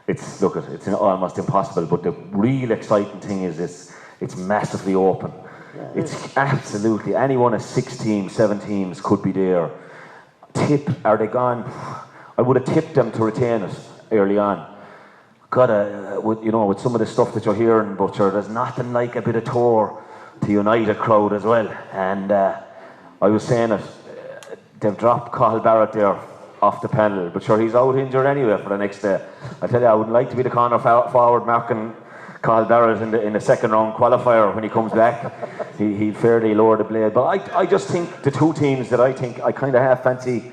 it's almost impossible. But the real exciting thing is it's massively open. It's absolutely any one of 6 teams, 7 teams could be there. Are they gone? I would have tipped them to retain it early on. With some of the stuff that you're hearing, but there's nothing like a bit of tour to unite a crowd as well. And I was saying it, they've dropped Cathal Barrett there off the panel, but he's out injured anyway for the next day. I tell you, I wouldn't like to be the corner forward marking Cathal Barrett in the second round qualifier when he comes back. He'd fairly lower the blade. But I just think the 2 teams that I kind of have fancy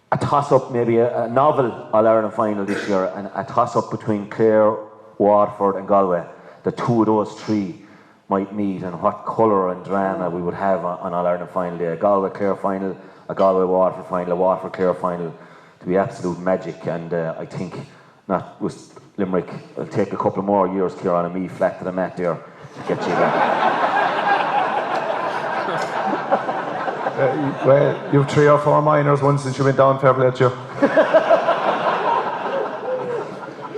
a toss-up, maybe a novel All-Ireland final this year, and a toss-up between Clare, Waterford and Galway. The 2 of those 3 might meet, and what colour and drama we would have on All-Ireland final day. A Galway-Clare final, a Galway-Waterford final, a Waterford-Clare final, to be absolute magic. And I think, not with Limerick, it'll take a couple more years, Ciaran, and me flat to the mat there to get you back. Well, you've 3 or 4 minors once since you went down, fair play to you.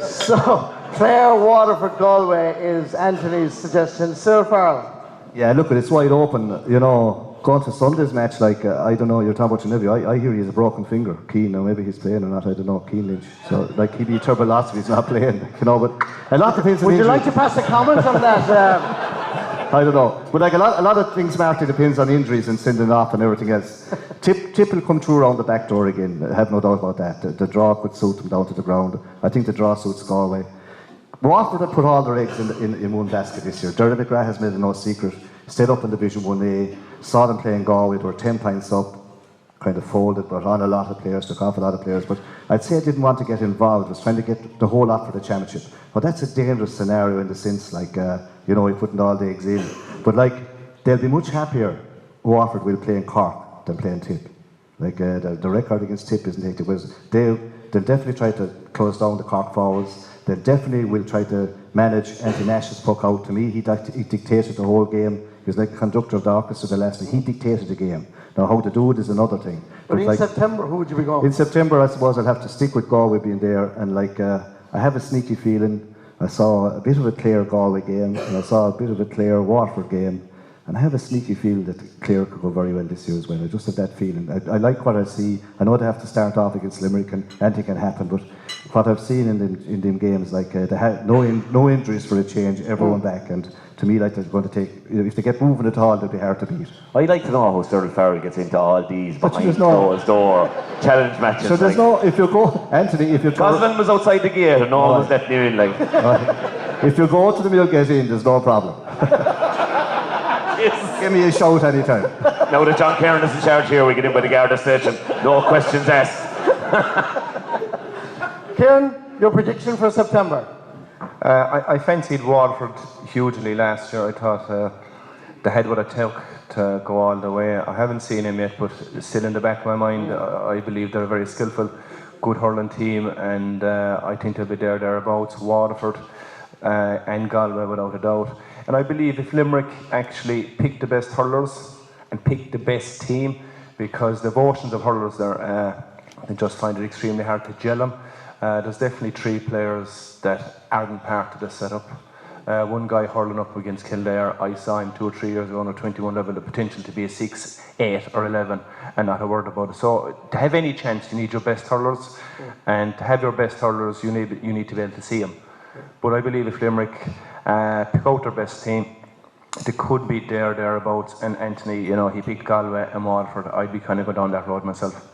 So, Clare, Waterford, Galway is Anthony's suggestion. Sir Farrell. Yeah, look, it's wide open. Going to Sunday's match, I don't know, you're talking about your nephew. I hear he has a broken finger. Keane, now maybe he's playing or not, I don't know. Keane Lynch. So, he'd be terrible loss if he's not playing, but a lot depends on Would you injury. like to pass a comment on that? I don't know. But a lot of things, Marty, depends on injuries and sending off and everything else. Tip will come through around the back door again. I have no doubt about that. The draw could suit them down to the ground. I think the draw suits Galway. Waterford have put all their eggs in one basket this year. Derry McGrath has made it no secret. Stayed up in Division 1A. Saw them playing Galway. They were 10 points up. Kind of folded, brought on a lot of players, took off a lot of players. But I'd say I didn't want to get involved. Was trying to get the whole lot for the championship. But that's a dangerous scenario in the sense, you're putting all the eggs in. But they'll be much happier. Waterford will play in Cork than playing Tip. The record against Tip isn't anything. They'll definitely try to close down the Cork forwards. They definitely will try to manage Anthony Nash's puck out. To me, he dictated the whole game. He was like the conductor of the orchestra the last night. He dictated the game. Now, how to do it is another thing. But in September, who would you be going? In September, I suppose I'll have to stick with Galway being there. And I have a sneaky feeling. I saw a bit of a Clare Galway game, and I saw a bit of a Clare Waterford game, and I have a sneaky feeling that Clare could go very well this year as well. I just have that feeling. I like what I see. I know they have to start off against Limerick, and anything can happen, but what I've seen in them games, they had no injuries for a change, everyone back, and to me, they're going to take. If they get moving at all, they'll be hard to beat. I'd like to know how Cyril Farrell gets into all these behind closed door challenge matches. So there's no. If you go, Anthony, if you Gosling was outside the gate and no one was letting him in. If you go to the mill, get in. There's no problem. Give me a shout anytime. Now that John Ciaran is in charge here, we get in by the Garda station. No questions asked. Ciaran, your prediction for September? I fancied Waterford hugely last year. I thought they had what it took to go all the way. I haven't seen him yet, but still in the back of my mind, I believe they're a very skillful, good hurling team, and I think they'll be thereabouts. Waterford and Galway, without a doubt. And I believe if Limerick actually picked the best hurlers and picked the best team, because the votions of hurlers there, they just find it extremely hard to gel them. There's definitely 3 players that aren't part of the setup. One guy hurling up against Kildare, I saw him 2 or 3 years ago on a 21 level, the potential to be a 6, 8 or 11, and not a word about it. So to have any chance, you need your best hurlers, and to have your best hurlers, you need to be able to see them. But I believe if Limerick pick out their best team, they could be thereabouts. And Anthony, he picked Galway and Waterford. I'd be kind of going down that road myself.